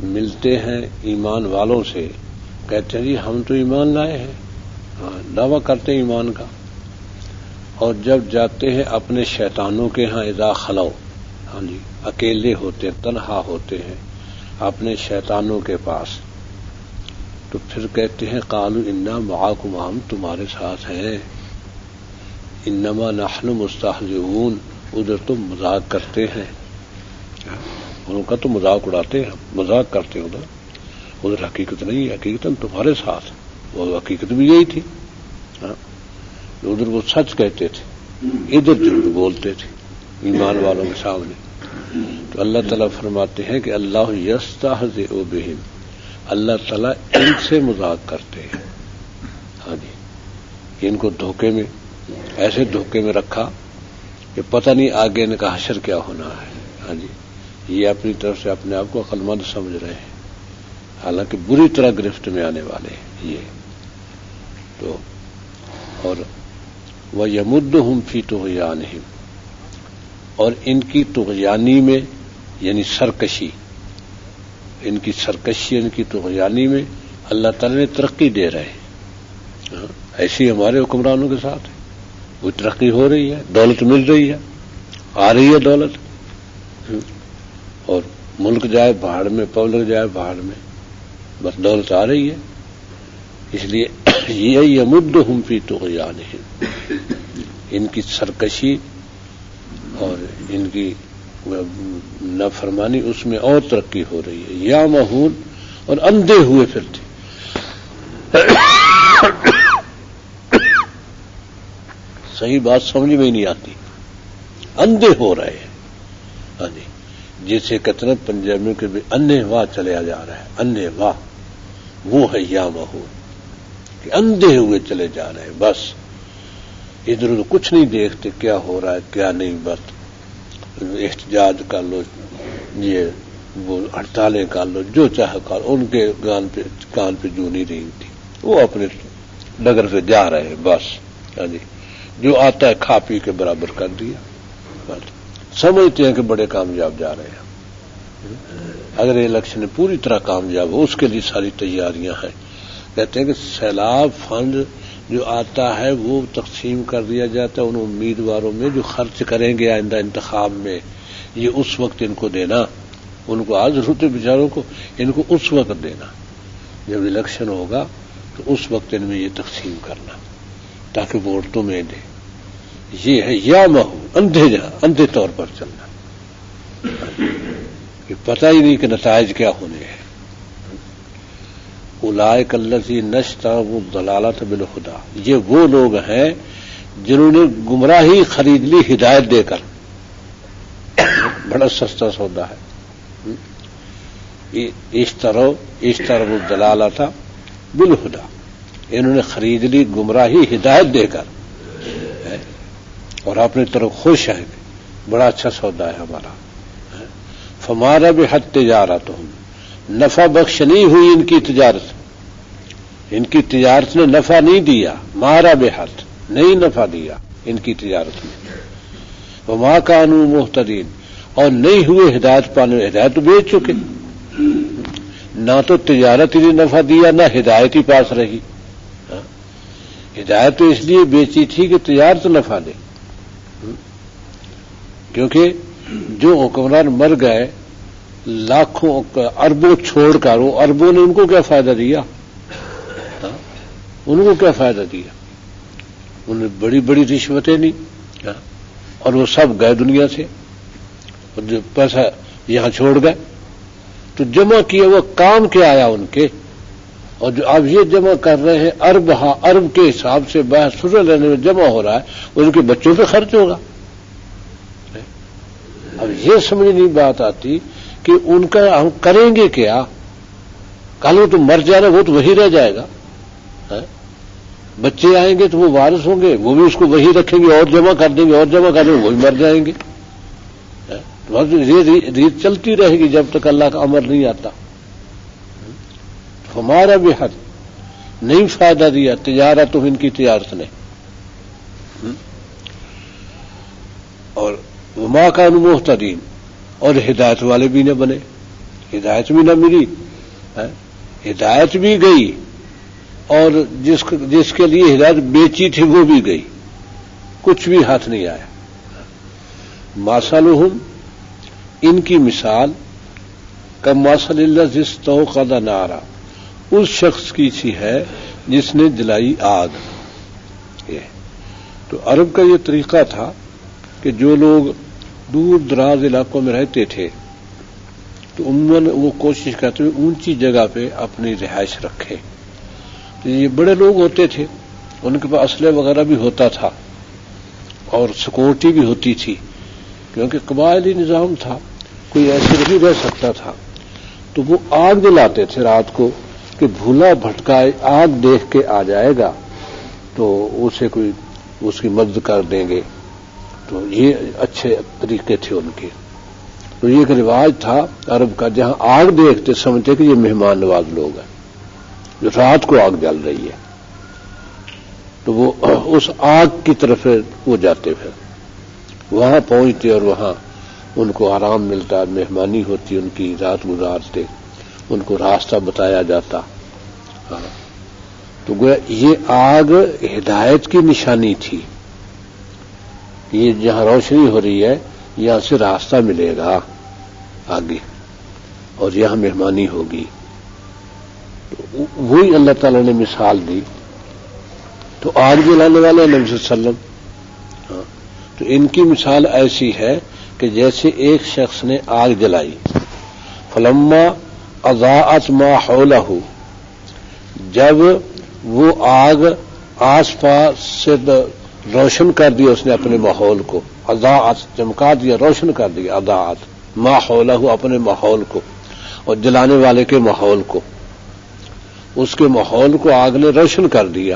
ملتے ہیں ایمان والوں سے، کہتے ہیں جی ہم تو ایمان لائے ہیں، دعویٰ کرتے ہیں ایمان کا، اور جب جاتے ہیں اپنے شیطانوں کے ہاں اذا خلو، ہاں جی اکیلے ہوتے ہیں، تنہا ہوتے ہیں اپنے شیطانوں کے پاس، تو پھر کہتے ہیں قالوا انا معاکم، ہم تمہارے ساتھ ہیں، انما نحن مستہزئون، ادھر تو مذاق کرتے ہیں، ان کا تو مذاق اڑاتے ہیں، مذاق کرتے ہیں ادھر حقیقت نہیں ہے، حقیقت تمہارے ساتھ، وہ حقیقت بھی یہی تھی، ادھر وہ سچ کہتے تھے، ادھر جھوٹ بولتے تھے ایمان والوں کے سامنے۔ تو اللہ تعالیٰ فرماتے ہیں کہ اللہ یستہزئ بہم، اللہ تعالیٰ ان سے مذاق کرتے ہیں، ہاں جی ان کو دھوکے میں، ایسے دھوکے میں رکھا کہ پتہ نہیں آگے ان کا حشر کیا ہونا ہے، ہاں جی یہ اپنی طرف سے اپنے آپ کو عقل مند سمجھ رہے ہیں، حالانکہ بری طرح گرفت میں آنے والے ہیں یہ تو۔ اور وَيَمُدُّهُمْ فِي طُغْيَانِهِمْ، اور ان کی طغیانی میں یعنی سرکشی، ان کی سرکشی، ان کی طغیانی میں اللہ تعالی نے ترقی دے رہے ہیں، ایسی ہمارے حکمرانوں کے ساتھ ہے، وہ ترقی ہو رہی ہے، دولت مل رہی ہے، آ رہی ہے دولت، اور ملک جائے بہاڑ میں، پبلک جائے بہاڑ میں، بس دولت آ رہی ہے، اس لیے یہ یمدہم فی طغیانہم، ان کی سرکشی اور ان کی نافرمانی اس میں اور ترقی ہو رہی ہے، یا مہون، اور اندھے ہوئے پھرتے، صحیح بات سمجھ میں ہی نہیں آتی، اندھے ہو رہے ہیں، جیسے کتنا پنجابی کے بھی اندھے واہ چلیا جا رہا ہے، اندھے واہ وہ ہے یا مہون، کہ اندھے ہوئے چلے جا رہے ہیں، بس ادھر ادھر کچھ نہیں دیکھتے کیا ہو رہا ہے کیا نہیں، بس احتجاج کر لو، یہ وہ ہڑتالیں کر لو، جو چاہے کر، ان کے کان پہ جو نہیں رہی تھی، وہ اپنے ڈگر سے جا رہے ہیں، بس جو آتا ہے کھا پی کے برابر کر دیا، بس سمجھتے ہیں کہ بڑے کامیاب جا رہے ہیں۔ اگر الیکشن پوری طرح کامیاب ہو، اس کے لیے ساری تیاریاں ہیں، کہتے ہیں کہ سیلاب فنڈ جو آتا ہے وہ تقسیم کر دیا جاتا ہے ان امیدواروں میں جو خرچ کریں گے آئندہ انتخاب میں، یہ اس وقت ان کو دینا، ان کو آج ضرورت ہے بیچاروں کو، ان کو اس وقت دینا، جب الیکشن ہوگا تو اس وقت ان میں یہ تقسیم کرنا تاکہ ووٹ تو میں دے، یہ ہے یا مہو، اندھے طور پر چلنا، کہ پتہ ہی نہیں کہ نتائج کیا ہونے ہیں۔ اولئک الذین اشتروا الضلالۃ بالہدی، یہ وہ لوگ ہیں جنہوں نے گمراہی خرید لی ہدایت دے کر، بڑا سستا سودا ہے، اشتروا الضلالۃ بالہدی، انہوں نے خرید لی گمراہی ہدایت دے کر، اور اپنی طرف خوش ہیں، بڑا اچھا سودا ہے ہمارا۔ فما ربحت تجارتہم، نفع بخش نہیں ہوئی ان کی تجارت، ان کی تجارت نے نفع نہیں دیا، ما ربحت نہیں نفع دیا ان کی تجارت میں، وما کانوا مہتدین، اور نہیں ہوئے ہدایت پانے، ہدایت تو بیچ چکے، نہ تو تجارت ہی نے نفع دیا نہ ہدایت ہی پاس رہی، ہدایت تو اس لیے بیچی تھی کہ تجارت نفع دے، کیونکہ جو حکمران مر گئے لاکھوں اربوں چھوڑ کر، وہ اربوں نے ان کو کیا فائدہ دیا، ان کو کیا فائدہ دیا، انہیں بڑی بڑی رشوتیں لی، اور وہ سب گئے دنیا سے، اور جو پیسہ یہاں چھوڑ گئے، تو جمع کیا وہ کام کیا آیا ان کے، اور جو اب یہ جمع کر رہے ہیں ارب کے حساب سے بحث لینے میں جمع ہو رہا ہے، ان کے بچوں پہ خرچ ہوگا۔ اب یہ سمجھ نہیں بات آتی کہ ان کا ہم کریں گے کیا، کل وہ تو مر جانا، وہ تو وہی رہ جائے گا، بچے آئیں گے تو وہ وارث ہوں گے، وہ بھی اس کو وہی رکھیں گے، اور جمع کر دیں گے، اور جمع کر دیں گے، وہی مر جائیں گے، یہ ریت چلتی رہے گی جب تک اللہ کا امر نہیں آتا۔ ہمارا بھی حد نہیں فائدہ دیا تجارت، تو ان کی تجارت نے، اور وما کانوا مہتدین، اور ہدایت والے بھی نہ بنے، ہدایت بھی نہ ملی، ہدایت بھی گئی، اور جس کے لیے ہدایت بیچی تھی وہ بھی گئی، کچھ بھی ہاتھ نہیں آیا۔ مثلہم، ان کی مثال کمثل الذی استوقد نارا، اس شخص کی سی ہے جس نے جلائی آگ۔ تو عرب کا یہ طریقہ تھا کہ جو لوگ دور دراز علاقوں میں رہتے تھے تو عموماً وہ کوشش کرتے ہوئے اونچی جگہ پہ اپنی رہائش رکھے۔ تو یہ بڑے لوگ ہوتے تھے، ان کے پاس اسلحہ وغیرہ بھی ہوتا تھا اور سیکورٹی بھی ہوتی تھی، کیونکہ قبائلی نظام تھا، کوئی ایسے نہیں رہ سکتا تھا۔ تو وہ آگ جلاتے تھے رات کو کہ بھولا بھٹکا آگ دیکھ کے آ جائے گا تو اسے کوئی اس کی مدد کر دیں گے۔ تو یہ اچھے طریقے تھے ان کے۔ تو یہ ایک رواج تھا عرب کا، جہاں آگ دیکھتے سمجھتے کہ یہ مہمان نواز لوگ ہیں، جو رات کو آگ جل رہی ہے، تو وہ اس آگ کی طرف وہ جاتے پھر وہاں پہنچتے اور وہاں ان کو آرام ملتا، مہمانی ہوتی، ان کی رات گزارتے، ان کو راستہ بتایا جاتا۔ تو گویا یہ آگ ہدایت کی نشانی تھی، یہ جہاں روشنی ہو رہی ہے یہاں سے راستہ ملے گا آگے اور یہاں مہمانی ہوگی۔ تو وہی اللہ تعالی نے مثال دی۔ تو آگ جلانے والے نبی صلی اللہ علیہ وسلم، تو ان کی مثال ایسی ہے کہ جیسے ایک شخص نے آگ جلائی، فلما اضاءت ما حولہ، جب وہ آگ آس پاس سے روشن کر دیا اس نے اپنے ماحول کو، اضاءت چمکا دیا، روشن کر دیا، اضاءت ما حولہ اپنے ماحول کو اور جلانے والے کے ماحول کو، اس کے ماحول کو آگ نے روشن کر دیا۔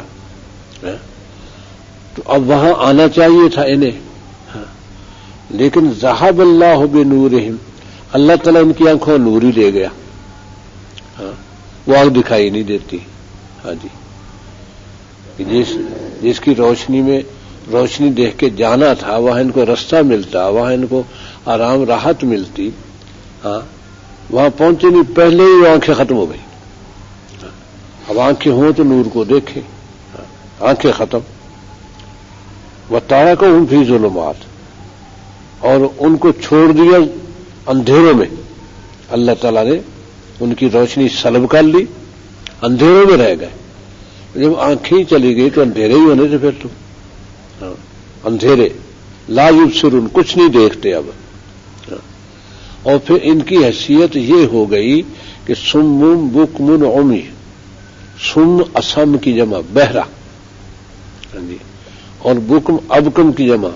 تو اب وہاں آنا چاہیے تھا انہیں، لیکن ذہب اللہ بنورہم، اللہ تعالیٰ ان کی آنکھوں نور ہی لے گیا، وہ آگ دکھائی نہیں دیتی۔ ہاں جی، جس کی روشنی میں روشنی دیکھ کے جانا تھا، وہاں ان کو رستہ ملتا، وہاں ان کو آرام راحت ملتی، وہاں پہنچے نہیں، پہلے ہی وہ آنکھیں ختم ہو گئی۔ اب آنکھیں ہوں تو نور کو دیکھیں، آنکھیں ختم۔ وَتَرَكَهُمْ فِي ظُلُمَاتٍ، اور ان کو چھوڑ دیا اندھیروں میں، اللہ تعالیٰ نے ان کی روشنی سلب کر لی، اندھیروں میں رہ گئے۔ جب آنکھیں چلی گئی تو اندھیرے ہی ہونے تھے پھر تو، اندھیرے، لا یبصرون، کچھ نہیں دیکھتے اب۔ اور پھر ان کی حیثیت یہ ہو گئی کہ صم بکم عمی، صم اصم کی جمع بہرا، اور بکم ابکم کی جمع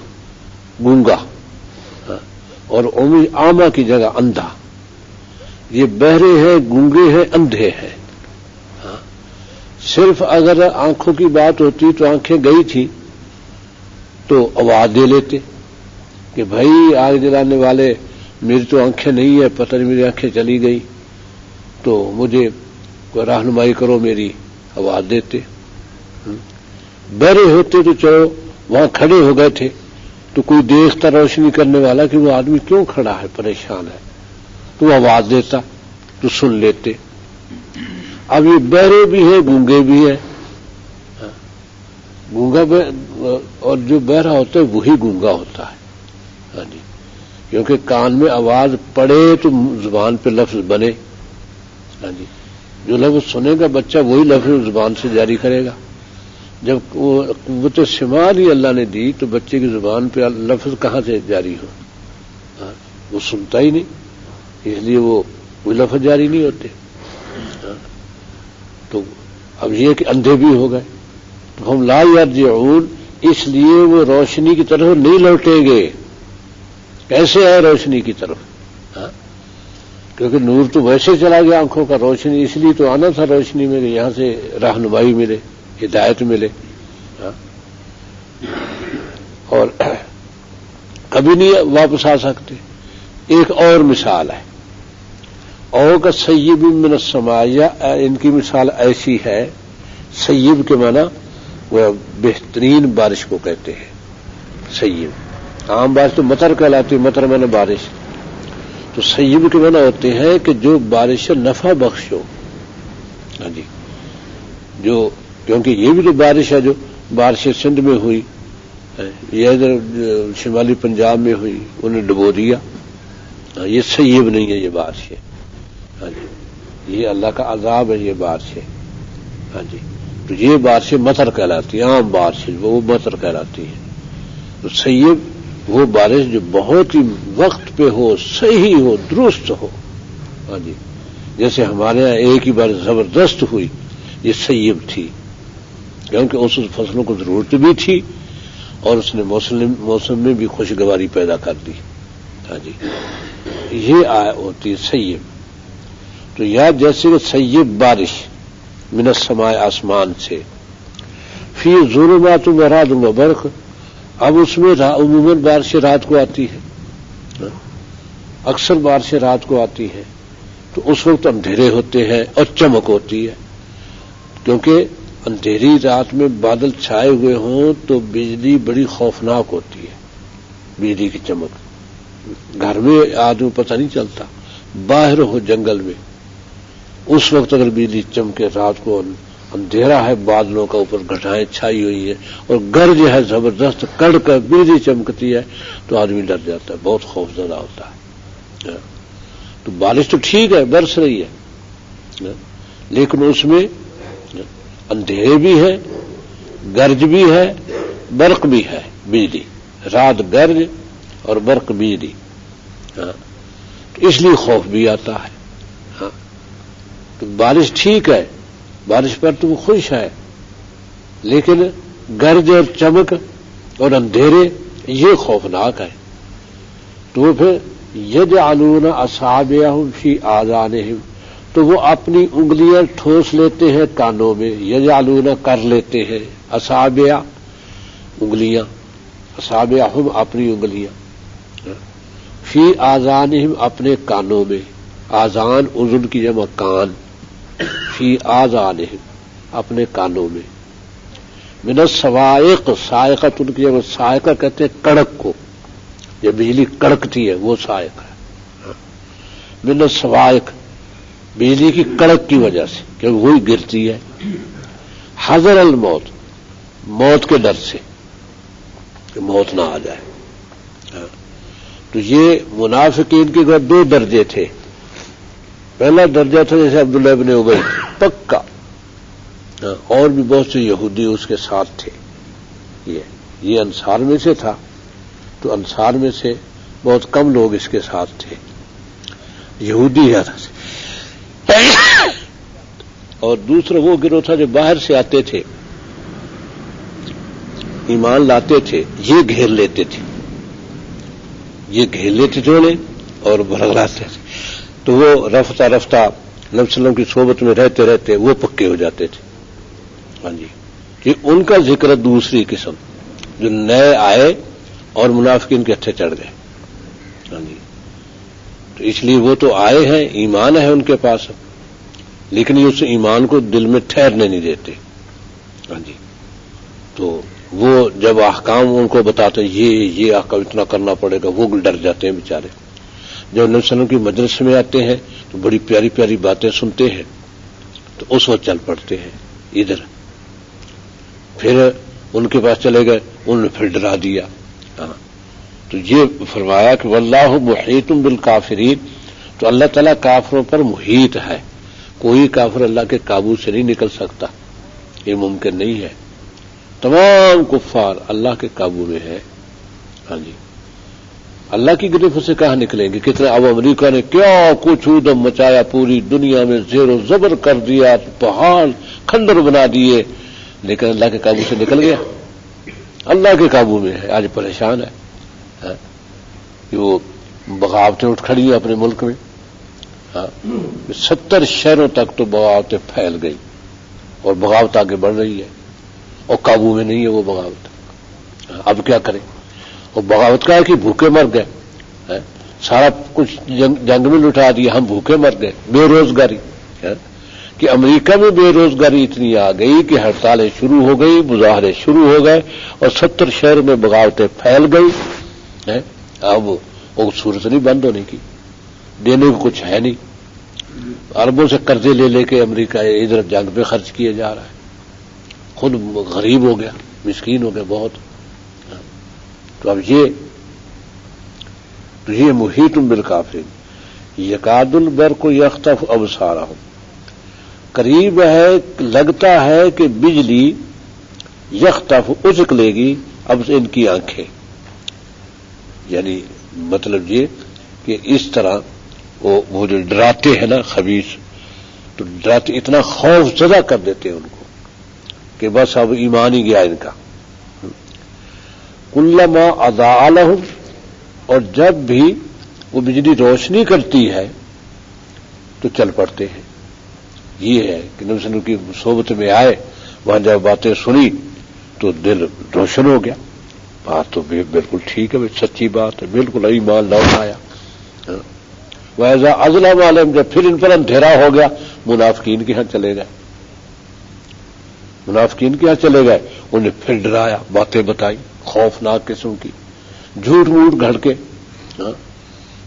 گونگا، اور عمی عامہ کی جگہ اندھا۔ یہ بہرے ہیں، گونگے ہیں، اندھے ہیں۔ صرف اگر آنکھوں کی بات ہوتی تو آنکھیں گئی تھی تو آواز دے لیتے کہ بھائی آگ جلانے والے، میری تو آنکھیں نہیں ہے، پتہ نہیں میری آنکھیں چلی گئی تو مجھے کوئی رہنمائی کرو، میری، آواز دیتے۔ بہرے ہوتے تو چلو وہاں کھڑے ہو گئے تھے تو کوئی دیکھتا روشنی کرنے والا کہ وہ آدمی کیوں کھڑا ہے، پریشان ہے، تو وہ آواز دیتا تو سن لیتے۔ اب یہ بہرے بھی ہیں، گونگے بھی ہیں، گونگا اور جو بہرا ہوتا ہے وہی گونگا ہوتا ہے، ہاں جی، کیونکہ کان میں آواز پڑے تو زبان پہ لفظ بنے، ہاں جی، جو لفظ سنے گا بچہ وہی لفظ زبان سے جاری کرے گا۔ جب وہ قوت سماع ہی اللہ نے دی تو بچے کی زبان پہ لفظ کہاں سے جاری ہو، وہ سنتا ہی نہیں، اس لیے وہ کوئی لفظ جاری نہیں ہوتے۔ تو اب یہ کہ اندھے بھی ہو گئے تو ہم لا یرجعون، اس لیے وہ روشنی کی طرف نہیں لوٹیں گے۔ کیسے ہے روشنی کی طرف؟ کیونکہ نور تو ویسے چلا گیا آنکھوں کا، روشنی اس لیے تو آنا تھا روشنی میں کہ یہاں سے رہنمائی ملے، ہدایت ملے، اور کبھی نہیں واپس آ سکتے۔ ایک اور مثال ہے، او کا سیب من السماء، ان کی مثال ایسی ہے، سیب کے معنی وہ بہترین بارش کو کہتے ہیں۔ سیب عام بارش تو مطر کہلاتی، مطر معنی بارش، تو سیب کے معنی ہوتے ہیں کہ جو بارش نفع بخش ہو. ہاں جی، جو کیونکہ یہ بھی تو بارش ہے جو بارش سندھ میں ہوئی، یہ ادھر شمالی پنجاب میں ہوئی، انہیں ڈبو دیا. یہ سیب نہیں ہے، یہ بارش ہے. ہاں جی، یہ اللہ کا عذاب ہے، یہ بارش ہے. ہاں جی، تو یہ بارشیں مطر کہلاتی ہیں، عام بارش وہ مطر کہلاتی ہے. تو سیب وہ بارش جو بہت ہی وقت پہ ہو، صحیح ہو، درست ہو. ہاں جی، جیسے ہمارے یہاں ایک ہی بار زبردست ہوئی، یہ سیب تھی، کیونکہ اس فصلوں کو ضرورت بھی تھی اور اس نے موسم میں بھی خوشگواری پیدا کر دی. ہاں جی، یہ ہوتی سیب. تو یا جیسے کہ سیب بارش من السماء آسمان سے، فی ظلمات و رعد و برق. اب اس میں عموماً بارشیں رات کو آتی ہے، اکثر بارشیں رات کو آتی ہیں، تو اس وقت اندھیرے ہوتے ہیں اور چمک ہوتی ہے. کیونکہ اندھیری رات میں بادل چھائے ہوئے ہوں تو بجلی بڑی خوفناک ہوتی ہے، بجلی کی چمک. گھر میں آدمی پتہ نہیں چلتا، باہر ہو جنگل میں، اس وقت اگر بجلی چمکے، رات کو اندھیرا ہے، بادلوں کا اوپر گھٹائیں چھائی ہوئی ہیں اور گرج ہے زبردست، کڑ کر بجلی چمکتی ہے تو آدمی ڈر جاتا ہے، بہت خوف زدہ ہوتا ہے. تو بارش تو ٹھیک ہے، برس رہی ہے، لیکن اس میں اندھیرے بھی ہے، گرج بھی ہے، برق بھی ہے، بجلی، رات گرج اور برق بجلی. تو اس لیے خوف بھی آتا ہے. تو بارش ٹھیک ہے، بارش پر تم خوش ہے، لیکن گرج اور چمک اور اندھیرے یہ خوفناک ہے. تو پھر یجعلون اصابعهم فی آذانہم، تو وہ اپنی انگلیاں ٹھوس لیتے ہیں کانوں میں. یجعلون کر لیتے ہیں، اصابع انگلیاں، اصابعہم اپنی انگلیاں، فی آذانہم اپنے کانوں میں. آذان اذن کی جمع کان، فی آذانہم اپنے کانوں میں. من الصواعق، صاعقۃ ان کی جمع صاعقہ کہتے ہیں کڑک کو، یہ بجلی کڑکتی ہے وہ صاعق ہے. من الصواعق بجلی کی کڑک کی وجہ سے، کیونکہ وہی گرتی ہے. حذر الموت، موت کے ڈر سے کہ موت نہ آ جائے. تو یہ منافقین کے دو درجے تھے. پہلا درجہ تھا جیسے عبداللہ ابن ابی پکا، اور بھی بہت سے یہودی اس کے ساتھ تھے. یہ انصار میں سے تھا، تو انصار میں سے بہت کم لوگ اس کے ساتھ تھے، یہودی ہے. اور دوسرا وہ گروہ تھا جو باہر سے آتے تھے، ایمان لاتے تھے، یہ گھیر لیتے تھے، یہ گھیر لیتے تھے انہیں اور بھرگلاتے تھے. تو وہ رفتہ رفتہ نبی صلی اللہ علیہ وسلم کی صحبت میں رہتے رہتے وہ پکے ہو جاتے تھے. ہاں جی، کہ ان کا ذکر دوسری قسم جو نئے آئے اور منافقین کے ہتھے چڑھ گئے. ہاں جی، تو اس لیے وہ تو آئے ہیں، ایمان ہے ان کے پاس، لیکن یہ اس ایمان کو دل میں ٹھہرنے نہیں دیتے. ہاں جی، تو وہ جب احکام ان کو بتاتے یہ احکام اتنا کرنا پڑے گا، وہ ڈر جاتے ہیں بیچارے. جب نبی صلی اللہ علیہ وسلم کی مجلس میں آتے ہیں تو بڑی پیاری پیاری باتیں سنتے ہیں تو اس وقت چل پڑتے ہیں ادھر. پھر ان کے پاس چلے گئے، انہوں نے پھر ڈرا دیا. ہاں، تو یہ فرمایا کہ واللہ محیط بالکافرین، تو اللہ تعالیٰ کافروں پر محیط ہے. کوئی کافر اللہ کے قابو سے نہیں نکل سکتا، یہ ممکن نہیں ہے. تمام کفار اللہ کے قابو میں ہے. ہاں جی، اللہ کی گرفت سے کہاں نکلیں گے؟ کتنے اب امریکہ نے کیا کچھ ادم مچایا، پوری دنیا میں زیر و زبر کر دیا، پہاڑ کھنڈر بنا دیے، لیکن اللہ کے قابو سے نکل گیا؟ اللہ کے قابو میں ہے. آج پریشان ہے کہ وہ بغاوتیں اٹھ کھڑی ہیں اپنے ملک میں. 70 شہروں تک تو بغاوتیں پھیل گئی اور بغاوت آگے بڑھ رہی ہے اور قابو میں نہیں ہے وہ بغاوت. اب کیا کریں؟ اور بغاوت کا ہے کہ بھوکے مر گئے، سارا کچھ جنگ میں لٹا دیا، ہم بھوکے مر گئے. بے روزگاری، کہ امریکہ میں بے روزگاری اتنی آ گئی کہ ہڑتالیں شروع ہو گئی، مظاہرے شروع ہو گئے اور 70 شہر میں بغاوتیں پھیل گئی. اب وہ صورت نہیں بند ہونے کی. دینے کو کچھ ہے نہیں. اربوں سے قرضے لے لے کے امریکہ ادھر جنگ پہ خرچ کیا جا رہا ہے. خود غریب ہو گیا, مسکین ہو گیا بہت. تو اب یہ محیط بالکافرین یکاد البرق یخطف ابصارہم, قریب ہے, لگتا ہے کہ بجلی یخطف اچک لے گی اب ان کی آنکھیں. یعنی مطلب یہ کہ اس طرح وہ جو ڈراتے ہیں نا خبیث, تو ڈراتے اتنا خوف زدہ کر دیتے ہیں ان کو کہ بس اب ایمان ہی گیا ان کا. کلما اضاء لہم, اور جب بھی وہ بجلی روشنی کرتی ہے تو چل پڑتے ہیں. یہ ہے کہ نبی صلی اللہ علیہ وسلم کی صحبت میں آئے, وہاں جب باتیں سنی تو دل روشن ہو گیا. بات تو بالکل ٹھیک ہے, سچی بات ہے, بالکل ایمان لوٹ آیا. وَإِذَا أَظْلَمَ عَلَيْهِمْ, جب پھر ان پر اندھیرا ہو گیا منافقین کے ہاں چلے گئے. منافقین کے ہاں چلے گئے, انہیں پھر ڈرایا, باتیں بتائی خوفناک قسم کی, جھوٹ موٹ گھڑ کے.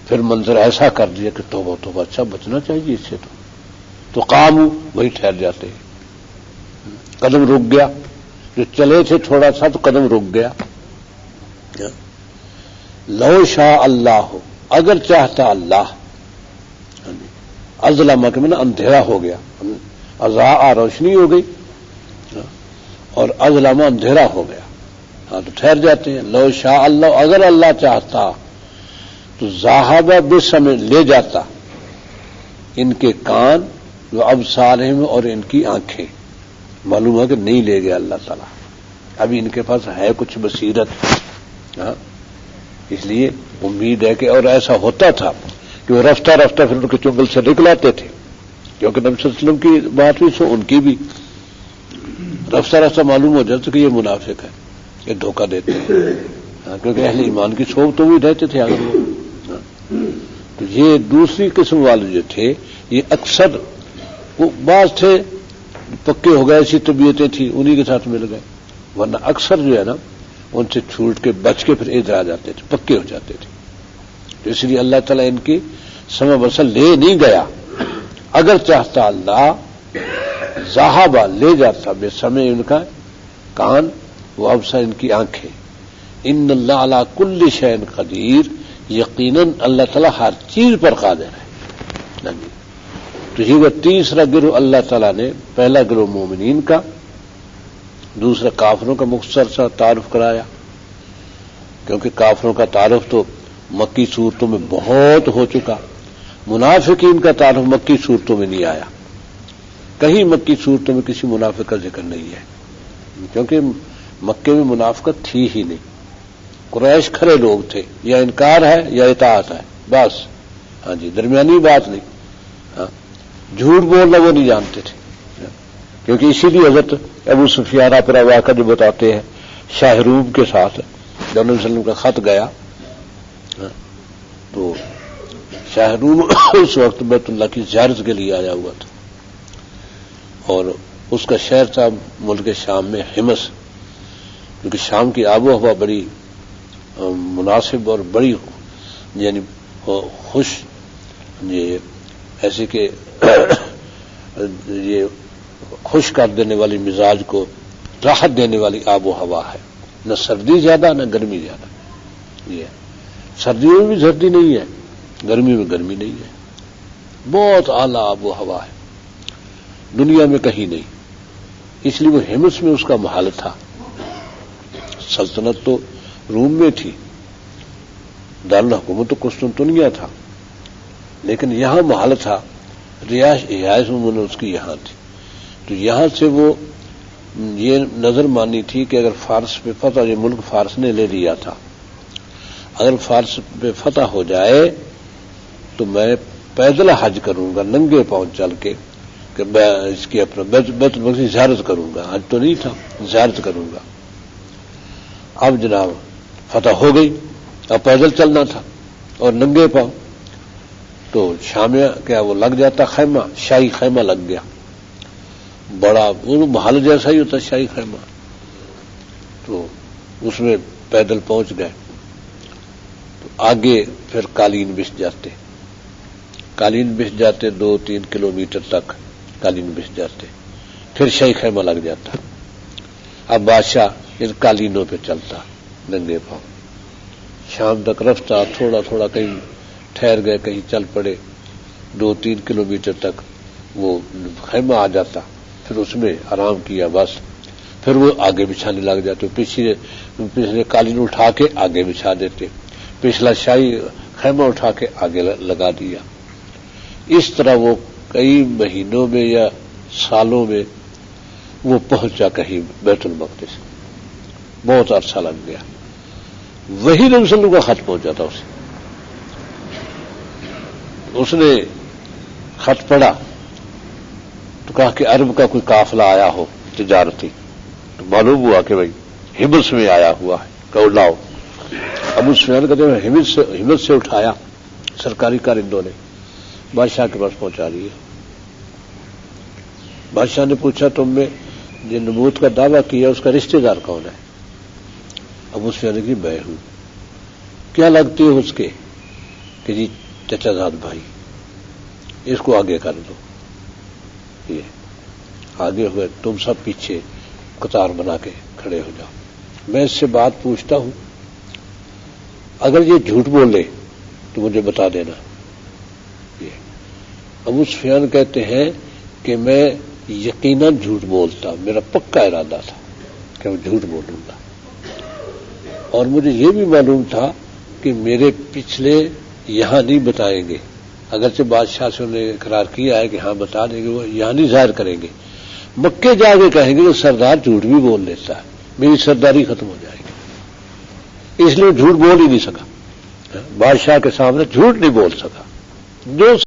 پھر منظر ایسا کر دیا کہ توبہ توبہ, اچھا بچنا چاہیے اس سے. تو قاموا, وہی ٹھہر جاتے ہیں. قدم رک گیا, جو چلے تھے تھوڑا سا تو قدم رک گیا. لو شاء اللہ, اگر چاہتا اللہ. اظلم کے معنی اندھیرا ہو گیا, اضاء روشنی ہو گئی, اور اظلم اندھیرا ہو گیا. ہاں تو ٹھہر جاتے ہیں. لو شاء اللہ, اگر اللہ چاہتا تو ذاہب بسمع, لے جاتا ان کے کان و ابصارہم, اور ان کی آنکھیں. معلوم ہے کہ نہیں لے گیا اللہ تعالیٰ, ابھی ان کے پاس ہے کچھ بصیرت. اس لیے امید ہے کہ, اور ایسا ہوتا تھا کہ وہ رفتہ رفتہ پھر ان کے چنگل سے نکلاتے تھے, کیونکہ نبی صلی اللہ علیہ وسلم کی بات بھی سو, ان کی بھی رفتہ رفتہ معلوم ہو جاتا کہ یہ منافق ہے, یہ دھوکہ دیتے ہیں. کیونکہ اہل ایمان کی صحبت تو بھی رہتے تھے اگر وہ. تو یہ دوسری قسم والے جو تھے, یہ اکثر وہ بعض تھے پکے ہو گئے, ایسی طبیعتیں تھیں, انہی کے ساتھ مل گئے. ورنہ اکثر جو ہے نا ان سے چھوٹ کے بچ کے پھر ادھر آ جاتے تھے, پکے ہو جاتے تھے. تو اس لیے اللہ تعالیٰ ان کی سمع بصر لے نہیں گیا. اگر چاہتا اللہ ذاہبا, لے جاتا بے سمع ان کا کان, وہ ابصار ان کی آنکھیں. ان اللہ علی کل شیء قدیر, یقیناً اللہ تعالیٰ ہر چیز پر قادر ہے. تو یہ وہ تیسرا گروہ اللہ تعالیٰ نے, پہلا گروہ مومنین کا, دوسرا کافروں کا مختصر سا تعارف کرایا, کیونکہ کافروں کا تعارف تو مکی صورتوں میں بہت ہو چکا. منافقین کا تعارف مکی صورتوں میں نہیں آیا, کہیں مکی صورتوں میں کسی منافق کا ذکر نہیں ہے, کیونکہ مکے میں منافقت تھی ہی نہیں. قریش کھڑے لوگ تھے, یا انکار ہے یا اطاعت ہے, بس. ہاں جی, درمیانی بات نہیں. جھوٹ بولنا وہ نہیں جانتے تھے, کیونکہ اسی لیے حضرت ابو سفیان پر واقعہ جو بتاتے ہیں, شاہ روم کے ساتھ جب نبی صلی اللہ علیہ وسلم کا خط گیا, تو شاہ روم اس وقت بیت اللہ کی زیارت کے لیے آیا ہوا تھا, اور اس کا شہر تھا ملک شام میں حمص, کیونکہ شام کی آب و ہوا بڑی مناسب اور بڑی یعنی خوش, یہ ایسے کہ یہ خوش کر دینے والی, مزاج کو راحت دینے والی آب و ہوا ہے. نہ سردی زیادہ نہ گرمی زیادہ. یہ سردیوں میں بھی سردی نہیں ہے, گرمی میں گرمی نہیں ہے, بہت اعلیٰ آب و ہوا ہے, دنیا میں کہیں نہیں. اس لیے وہ حمص میں اس کا محل تھا. سلطنت تو روم میں تھی, دارالحکومت تو قسطنطنیہ تھا, لیکن یہاں محل تھا, رہائش میں اس کی یہاں تھی. تو یہاں سے وہ یہ نظر مانی تھی کہ اگر فارس پہ فتح, یہ ملک فارس نے لے لیا تھا, اگر فارس پہ فتح ہو جائے تو میں پیدل حج کروں گا, ننگے پاؤں چل کے, کہ میں اس کی اپنا بیت المقدس کی زیارت کروں گا. حج تو نہیں تھا, زیارت کروں گا. اب جناب فتح ہو گئی, اب پیدل چلنا تھا اور ننگے پاؤں. تو شام کیا وہ لگ جاتا خیمہ, شاہی خیمہ لگ گیا, بڑا وہ محل جیسا ہی ہوتا شاہی خیمہ. تو اس میں پیدل پہنچ گئے, تو آگے پھر قالین بچھ جاتے, قالین بچھ جاتے 2-3 کلومیٹر تک قالین بچھ جاتے، پھر شاہی خیمہ لگ جاتا۔ اب بادشاہ ان قالینوں پہ چلتا ننگے پاؤں، شام تک رفتہ، تھوڑا تھوڑا کہیں ٹھہر گئے، کہیں چل پڑے، 2-3 کلومیٹر تک وہ خیمہ آ جاتا، پھر اس میں آرام کیا، بس پھر وہ آگے بچھانے لگ جاتے، پچھلے قالین اٹھا کے آگے بچھا دیتے، پچھلا شاہی خیمہ اٹھا کے آگے لگا دیا۔ اس طرح وہ کئی مہینوں میں یا سالوں میں وہ پہنچا کہیں بیت المقدس، بہت عرصہ لگ گیا۔ وہی نبی صلی اللہ علیہ وسلم کا خط پہنچا تھا اسے، اس نے خط پڑھا تو کہا کہ عرب کا کوئی قافلہ آیا ہو تجارتی، تو معلوم ہوا کہ بھائی حمص میں آیا ہوا ہے، کہ لاؤ۔ ابو سفیان کہتے ہیں حمص سے اٹھایا سرکاری کارندوں نے، بادشاہ کے پاس پہنچا دیا۔ بادشاہ نے پوچھا تم نے جو نبوت کا دعویٰ کیا اس کا رشتہ دار کون ہے؟ ابو سفیان کی میں ہوں۔ کیا لگتی ہے اس کے؟ کہ جی چچا زاد بھائی، اس کو آگے کر دو۔ یہ آگے ہوئے، تم سب پیچھے قطار بنا کے کھڑے ہو جاؤ، میں اس سے بات پوچھتا ہوں، اگر یہ جھوٹ بولے تو مجھے بتا دینا۔ یہ ابو سفیان کہتے ہیں کہ میں یقیناً جھوٹ بولتا، میرا پکا ارادہ تھا کہ میں جھوٹ بولوں گا، اور مجھے یہ بھی معلوم تھا کہ میرے پچھلے یہاں نہیں بتائیں گے، اگرچہ بادشاہ سے انہوں نے اقرار کیا ہے کہ ہاں بتا دیں گے، وہ یہاں نہیں ظاہر کریں گے، مکے جا کے کہیں گے کہ سردار جھوٹ بھی بول لیتا ہے، میری سرداری ختم ہو جائے گی، اس لیے جھوٹ بول ہی نہیں سکا، بادشاہ کے سامنے جھوٹ نہیں بول سکا۔ جو